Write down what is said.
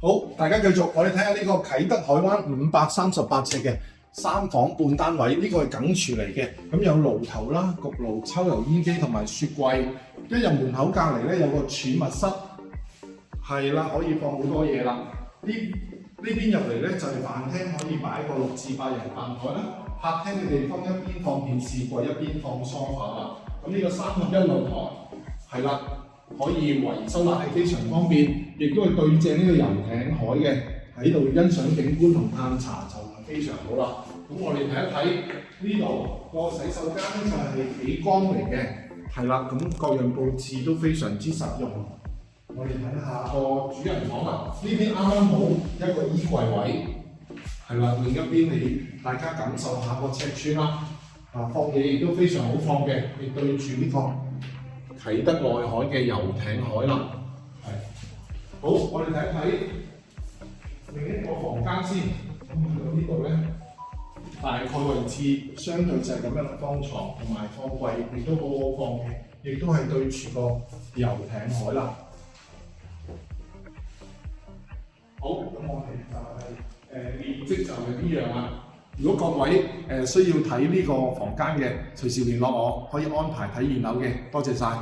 好，大家繼續，我哋睇下呢個啟德海灣538尺嘅3房半單位，呢個係梗廚嚟嘅，咁有爐頭啦、焗爐、抽油煙機同埋雪櫃。一入門口隔離咧有個儲物室，係啦，可以放好多嘢啦。呢邊入嚟咧就係飯廳，可以擺個6至8人飯台啦。客廳嘅地方一邊放電視櫃，一邊放梳化啦。咁呢個3合1露台，係啦。可以維修冷氣非常方便，亦都係對正呢個遊艇海嘅，喺度欣賞景觀同探茶就非常好啦。咁我哋睇一睇呢度個洗手間咧就係幾缸嚟嘅，係啦，咁各樣佈置都非常之實用。我哋睇下個主人房啦，呢邊啱啱好一個衣櫃位，係啦，另一邊大家感受下個尺寸啦，放嘢亦都非常好放嘅，亦對住呢個啟德內海嘅遊艇海啦，係。好，我哋睇一睇另一個房間先。咁去到呢度咧，大概位置相對就係咁樣放床同埋放櫃，亦都好好放嘅，亦都係對住個遊艇海啦。好，咁我哋就係面積就係呢樣啦。如果各位需要睇呢個房間嘅，隨時聯絡我，可以安排睇現樓嘅。多謝晒。